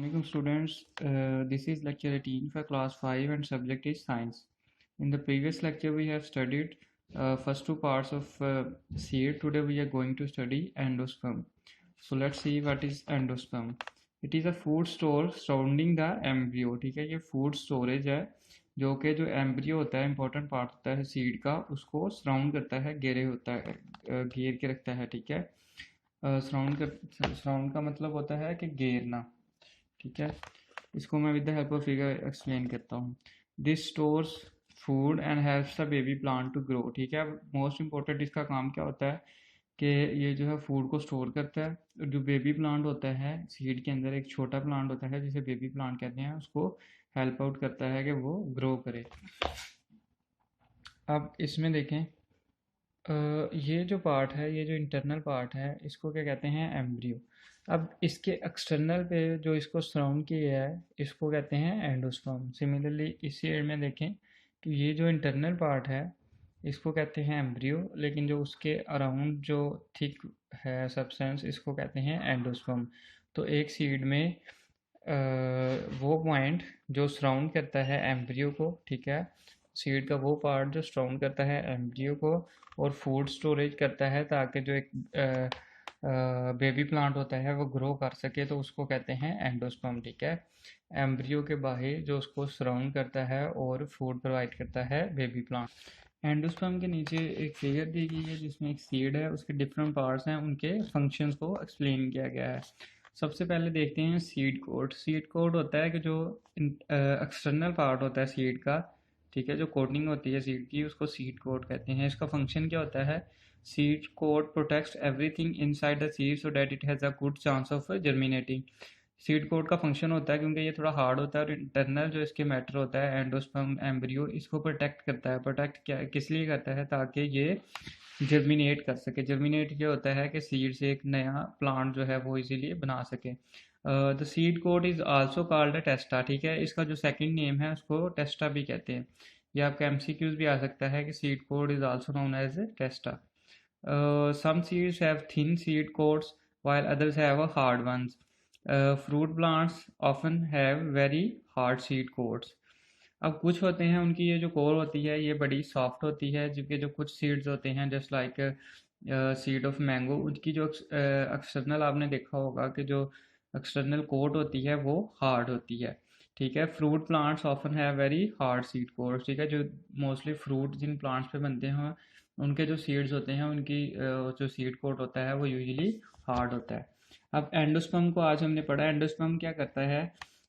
Assalamualaikum students, this is lecture 18 for class 5 and subject is science. In the previous lecture we have studied first two parts of seed. Today we are going to study endosperm. So let's see what is endosperm. It is a food store surrounding the embryo. ठीक है, ये food storage है जो कि जो embryo होता है important part होता है सीड का, उसको सराउंड करता है, घेरे होता है, घेर के रखता है। ठीक है, सराउंड का मतलब होता है कि घेरना। ठीक है, इसको मैं with the help of figure explain करता हूँ। This stores food and helps the baby plant to grow. ठीक है, मोस्ट इंपॉर्टेंट इसका काम क्या होता है कि ये जो है फूड को स्टोर करता है। और जो बेबी प्लांट होता है सीड के अंदर, एक छोटा प्लांट होता है जिसे बेबी प्लांट कहते हैं, उसको हेल्प आउट करता है कि वो ग्रो करे। अब इसमें देखें, ये जो पार्ट है, ये जो इंटरनल पार्ट है, इसको क्या कहते हैं? एम्ब्रियो। अब इसके एक्सटर्नल पे जो इसको सराउंड किया है, इसको कहते हैं एंडोस्पर्म। सिमिलरली इसी एड में देखें कि ये जो इंटरनल पार्ट है, इसको कहते हैं एम्ब्रियो, लेकिन जो उसके अराउंड जो थिक है सब्सटेंस, इसको कहते हैं एंडोस्पर्म। तो एक सीड में वो पॉइंट जो सराउंड करता है एम्ब्रियो को, ठीक है, सीड का वो पार्ट जो सराउंड करता है एम्ब्रियो को और फूड स्टोरेज करता है ताकि जो एक बेबी प्लांट होता है वो ग्रो कर सके, तो उसको कहते हैं एंडोस्पर्म। ठीक है, एम्ब्रियो के बाहर जो उसको सराउंड करता है और फूड प्रोवाइड करता है बेबी प्लांट। एंडोस्पर्म के नीचे एक फिगर दी गई है जिसमें एक सीड है, उसके डिफरेंट पार्ट्स हैं, उनके फंक्शंस को एक्सप्लेन किया गया है। सबसे पहले देखते हैं सीड कोट। सीड कोट होता है कि जो एक्सटर्नल पार्ट होता है सीड का, ठीक है, जो कोटिंग होती है सीड की, उसको सीड कोट कहते हैं। इसका फंक्शन क्या होता है? Seed coat protects everything inside the seed so that it has a good chance of germinating. Seed coat का फंक्शन होता है, क्योंकि ये थोड़ा हार्ड होता है और इंटरनल जो इसके मैटर होता है एंडोस्पर्म एम्ब्रियो, इसको प्रोटेक्ट करता है। प्रोटेक्ट क्या किस लिए करता है? ताकि ये जर्मिनेट कर सके। जर्मिनेट ये होता है कि सीड से एक नया प्लांट जो है वो इजीली बना सके। The seed coat is also called a testa. ठीक है, इसका जो सेकंड नेम है उसको टेस्टा भी कहते हैं। ये आपका एमसीक्यूज भी आ सकता है कि seed coat is also known as testa. Some seeds have thin seed coats while others have a hard ones. Fruit plants often have very hard seed coats. अब कुछ होते हैं उनकी ये जो कोर होती है ये बड़ी सॉफ्ट होती है, जबकि जो कुछ सीड्स होते हैं just like seed of mango, उनकी जो एक्सटर्नल आपने देखा होगा कि जो एक्सटर्नल कोट होती है वो हार्ड होती है। ठीक है, fruit plants often have very hard seed quotes. ठीक है, जो मोस्टली फ्रूट जिन प्लांट्स पे बनते हैं उनके जो सीड्स होते हैं, उनकी जो सीड कोट होता है वो यूजुअली हार्ड होता है। अब एंडोस्पर्म को आज हमने पढ़ा। एंडोस्पर्म क्या करता है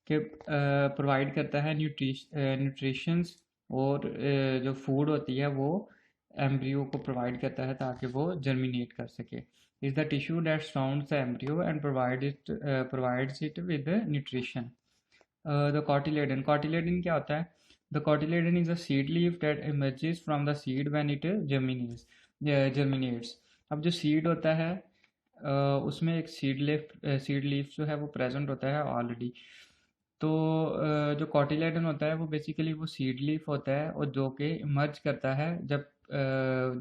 कि प्रोवाइड करता है न्यूट्रिशंस और जो फूड होती है वो एम्ब्रियो को प्रोवाइड करता है ताकि वो जर्मिनेट कर सके। Is the tissue that surrounds the embryo and provides it with nutrition. The cotyledon. Cotyledon क्या होता है? The cotyledon is a seed leaf that emerges from the seed when it germinates. अब जो सीड होता है उसमें एक सीड लीफ जो है वो प्रेजेंट होता है ऑलरेडी। तो जो कॉटिलेडन होता है वो बेसिकली वो सीड लीफ होता है और जो कि इमर्ज करता है जब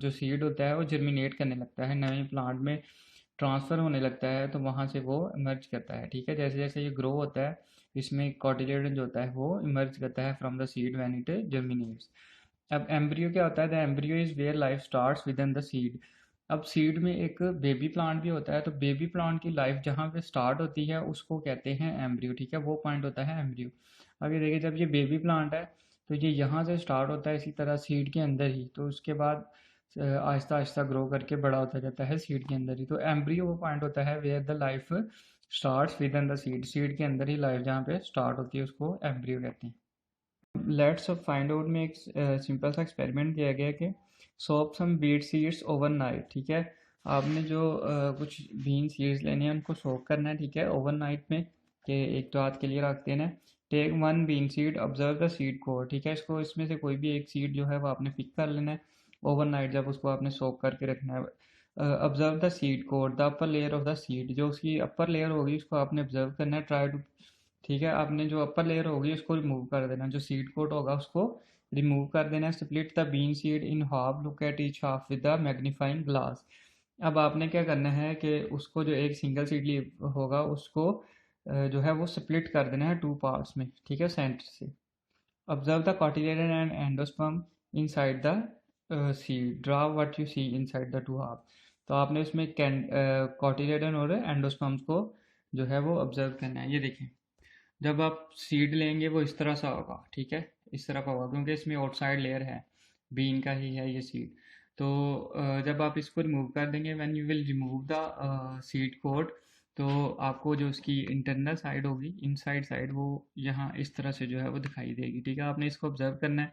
जो सीड होता है वो जर्मिनेट करने लगता है, नए प्लांट में ट्रांसफ़र होने लगता है, तो वहाँ से वो इमर्ज करता है। ठीक है, जैसे जैसे ये ग्रो होता है इसमें कॉटिलेडन जो होता है वो इमर्ज करता है from the seed when it germinates. अब एम्ब्रियो क्या होता है? The embryo is where life starts within the seed. अब सीड में एक बेबी प्लांट भी होता है, तो बेबी प्लांट की लाइफ जहाँ पे स्टार्ट होती है उसको कहते हैं एम्ब्रियो। ठीक है, वो पॉइंट होता है एम्ब्रियो। अब ये देखिए, जब ये बेबी प्लांट है तो ये यहाँ से स्टार्ट होता है इसी तरह सीड के अंदर ही, तो उसके बाद आहिस्ता आहिस्ता ग्रो करके बड़ा होता जाता है सीड के अंदर ही। तो एम्ब्रियो वो पॉइंट होता है where the life starts within the seed. Seed के अंदर ही लाइफ जहाँ पे स्टार्ट होती है उसको एम्ब्रियो कहते हैं। लेट्स अब फाइंड आउट में एक सिंपल सा एक्सपेरिमेंट दिया गया कि soap sum bit seeds overnight. ठीक है, आपने जो कुछ बीन सीड्स लेने हैं उनको सोक करना है, ठीक है, ओवरनाइट में, कि एक रात के लिए रख देना है। Take one bean seed, observe the seed core. ठीक है, इसको इसमें से कोई भी एक सीड जो है वो आपने पिक कर लेना है ओवरनाइट, जब उसको आपने सोक करके रखना है। Observe the seed core, the upper layer of the seed, जो उसकी अपर लेयर होगी उसको आपने ऑब्जर्व करना है, ट्राई टू। ठीक है, आपने जो अपर लेयर होगी उसको रिमूव कर देना, जो सीड कोट होगा उसको रिमूव कर देना है। Split the bean seed in half, look at each half with the magnifying glass. अब आपने क्या करना है कि उसको जो एक सिंगल सीड लीफ होगा उसको जो है वो स्प्लिट कर देना है टू पार्ट्स में, ठीक है, सेंटर से। Observe the cotyledon and endosperm inside the seed, draw what you see inside the two half. तो आपने उसमें कॉटिलेडन और एंडोस्पर्म्स को जो है वो ऑब्जर्व करना है। ये देखें, जब आप सीड लेंगे वो इस तरह सा होगा, ठीक है, इस तरह का होगा, क्योंकि इसमें आउटसाइड लेयर है, बीन का ही है ये सीड। तो जब आप इसको रिमूव कर देंगे, when you will remove the seed coat, तो आपको जो उसकी इंटरनल साइड होगी, इनसाइड साइड, वो यहाँ इस तरह से जो है वो दिखाई देगी, ठीक है। आपने इसको ऑब्जर्व करना है।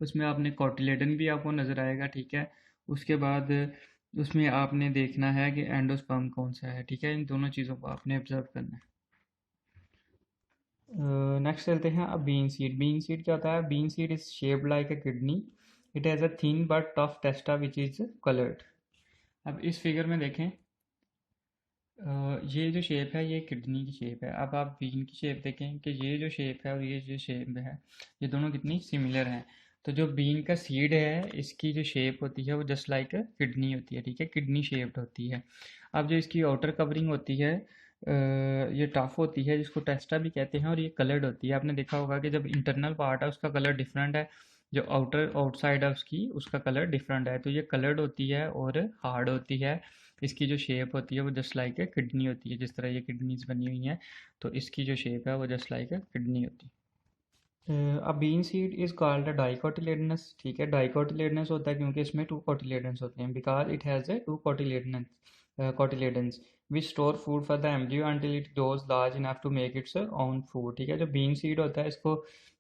उसमें आपने कॉटिलेडन भी आपको नज़र आएगा, ठीक है। उसके बाद उसमें आपने देखना है कि एंडोस्पर्म कौन सा है, ठीक है। इन दोनों चीज़ों को आपने ऑब्जर्व करना है। नेक्स्ट चलते हैं अब बीन सीड। बीन सीड क्या होता है? Bean seed is shaped like a kidney, it has a thin but tough testa which is coloured. अब इस फिगर में देखें, ये जो शेप है ये किडनी की शेप है। अब आप बीन की शेप देखें कि ये जो शेप है और ये जो शेप है, ये दोनों कितनी सिमिलर हैं। तो जो बीन का सीड है, इसकी जो शेप होती है वो जस्ट लाइक किडनी होती है, ठीक है, किडनी शेप्ड होती है। अब जो इसकी आउटर कवरिंग होती है, ये टफ होती है, जिसको टेस्टा भी कहते हैं, और ये कलर्ड होती है। आपने देखा होगा कि जब इंटरनल पार्ट है उसका कलर डिफरेंट है, जो आउटसाइड है उसकी, उसका कलर डिफरेंट है। तो ये कलर्ड होती है और हार्ड होती है। इसकी जो शेप होती है वो जस्ट लाइक ए किडनी होती है, जिस तरह ये किडनीज बनी हुई हैं, तो इसकी जो शेप है वो जस्ट लाइक ए किडनी होती है। अब bean seed is called a dicotyledonous, ठीक है। डाइकोटिलेडनस होता है क्योंकि इसमें टू कोटिलेडन्स होते हैं, because it has a two cotyledons which store food for the embryo until it grows large enough to make its own food, ठीक है। जो बीन सीड होता है इसको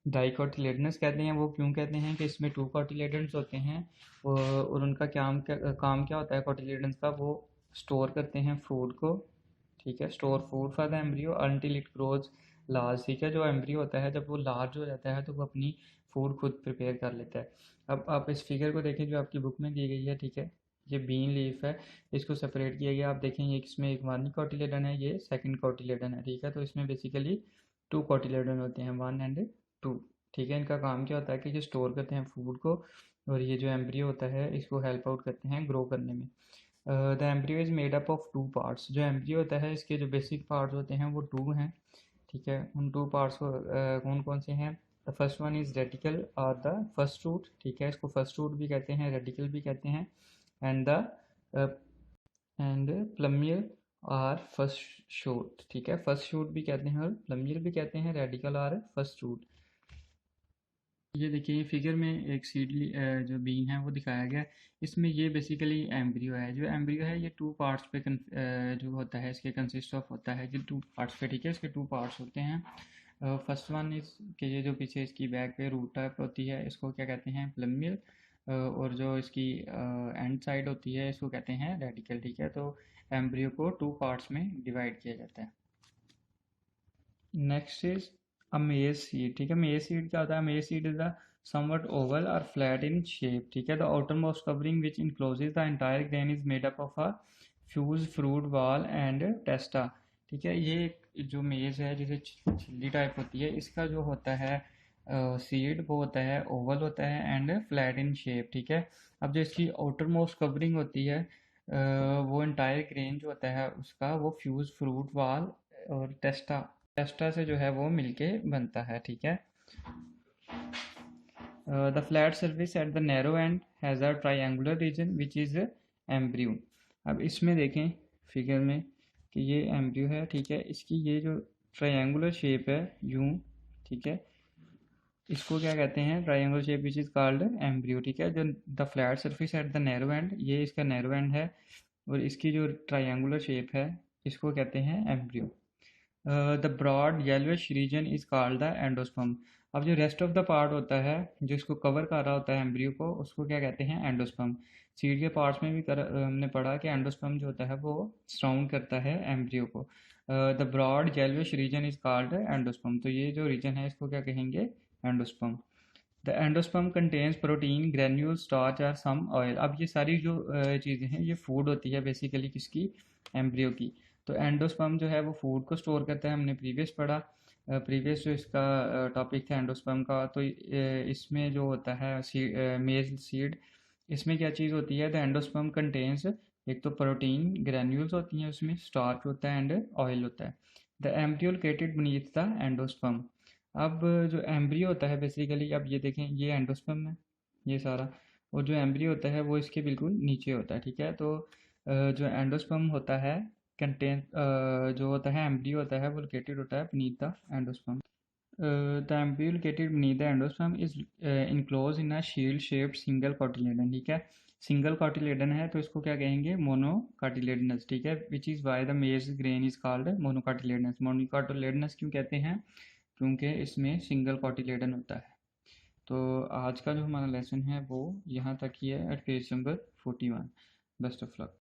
डाइकोटिलेडनस कहते हैं। वो क्यों कहते हैं कि इसमें टू कोटिलेडन्स होते हैं, और उनका काम क्या होता है कोटिलेडन्स का? वो स्टोर करते हैं फूड को, ठीक है, store food for the embryo until it grows large, ठीक है। जो एम्ब्रियो होता है जब वो लार्ज हो जाता है तो वो अपनी फूड खुद प्रिपेयर कर लेता है। अब आप इस फिगर को देखें जो आपकी बुक में दी गई है, ठीक है। ये बीन लीफ है, इसको सेपरेट किया गया। आप देखें ये इसमें एक वन कोटिलेडन है, ये सेकंड कोटिलेडन है, ठीक है। तो इसमें बेसिकली टू कोटिलेडन होते हैं, वन एंड टू, ठीक है। इनका काम क्या होता है कि ये स्टोर करते हैं फूड को, और ये जो एम्ब्रियो होता है इसको हेल्प आउट करते हैं ग्रो करने में। The embryo is made up of two parts. जो एम्ब्रियो होता है इसके जो बेसिक पार्ट्स होते हैं वो टू हैं, ठीक है। उन टू पार्ट्स को कौन कौन से हैं? The first one is radical और द फर्स्ट रूट, ठीक है। इसको फर्स्ट रूट भी कहते हैं, रेडिकल भी कहते हैं, एंड द एंड प्लमियल और फर्स्ट शूट, ठीक है। फर्स्ट शूट भी कहते हैं और प्लमियल भी कहते हैं, रेडिकल और फर्स्ट शूट। ये देखिए, ये फिगर में एक सीडली जो बीन है वो दिखाया गया है। इसमें ये बेसिकली एम्ब्रियो है। जो एम्ब्रियो है ये टू पार्ट्स पे जो होता है इसके कंसिस्ट ऑफ होता है कि टू पार्ट्स पे, ठीक है। इसके टू पार्ट्स होते हैं। फर्स्ट वन इज कि ये जो पीछे इसकी बैक पे रूट टाइप होती है इसको क्या कहते हैं? प्लमियल। और जो इसकी एंड साइड होती है इसको कहते हैं रेडिकल, ठीक है। तो एम्ब्रियो को टू पार्ट्स में डिवाइड किया जाता है। नेक्स्ट इज अ मेज सीड, ठीक है। मेज सीड क्या होता है? मेज seed is the somewhat oval or flat in shape, ठीक है। The outermost covering which encloses the entire grain is made up of a fused fruit wall and testa, ठीक है। ये एक जो मेज है जैसे छिल्ली टाइप होती है, इसका जो होता है सीड वो होता है ओवल होता है एंड फ्लैट इन शेप, ठीक है। अब जो इसकी आउटर मोस्ट कवरिंग होती है, वो एंटायर ग्रेन जो होता है उसका वो फ्यूज फ्रूट वाल और टेस्टा से जो है वो मिलके बनता है, ठीक है। The flat surface at the narrow end has a triangular region which is embryo। अब इसमें देखें फिगर में कि ये एम्ब्रियो है, ठीक है। इसकी ये जो ट्रायंगुलर शेप है यूं, ठीक है, इसको क्या कहते हैं? Triangular shape which is called embryo, ठीक है। जो the flat surface at the narrow and, ये इसका नैरो एंड है, और इसकी जो ट्रायंगुलर शेप है इसको कहते हैं embryo. The broad yellowish region is called the endosperm. अब जो रेस्ट ऑफ द पार्ट होता है जो इसको कवर कर रहा होता है एम्ब्रियो को, उसको क्या कहते हैं? एंडोस्पर्म। सीड के पार्ट्स में भी हमने पढ़ा कि एंडोस्पर्म जो होता है वो सराउंड करता है एम्ब्रियो को। The broad yellowish region is called endosperm. तो ये जो रीजन है इसको क्या कहेंगे? Endosperm. The endosperm contains protein, granule, starch और सम ऑयल। अब ये सारी जो चीज़ें हैं ये फूड होती है बेसिकली किसकी? एम्ब्रियो की। तो एंडोस्पर्म जो है वो फूड को स्टोर करता है, हमने प्रीवियस पढ़ा। प्रीवियस जो इसका टॉपिक था एंडोस्पर्म का, तो इसमें जो होता है मेल सीड, इसमें क्या चीज़ होती है? द एंडोस्पर्म कंटेन्स, एक तो प्रोटीन ग्रेन्यूल्स होती हैं उसमें, स्टार्च होता है एंड ऑयल होता है। The embryo located beneath the endosperm. अब जो एम्ब्रियो होता है बेसिकली, अब ये देखें ये एंडोस्पर्म है ये सारा, और जो एम्ब्रियो होता है वो इसके बिल्कुल नीचे होता है, ठीक है। तो जो एंडोस्पर्म होता है कंटेन जो होता है एम्ब्रियो होता है वो लोकेटेड होता है beneath the endosperm. The embryo located beneath the endosperm is enclosed in a shield shaped single cotyledon, ठीक है। सिंगल कार्टिलेडन है तो इसको क्या कहेंगे, मोनोकार्टिलेडनस, ठीक है। Which is why the maize grain is called monocotyledonous. Monocotyledonous क्यों कहते हैं, क्योंकि इसमें सिंगल कार्टिलेडन होता है। तो आज का जो हमारा लेसन है वो यहाँ तक ही है at page number 41। Best of luck.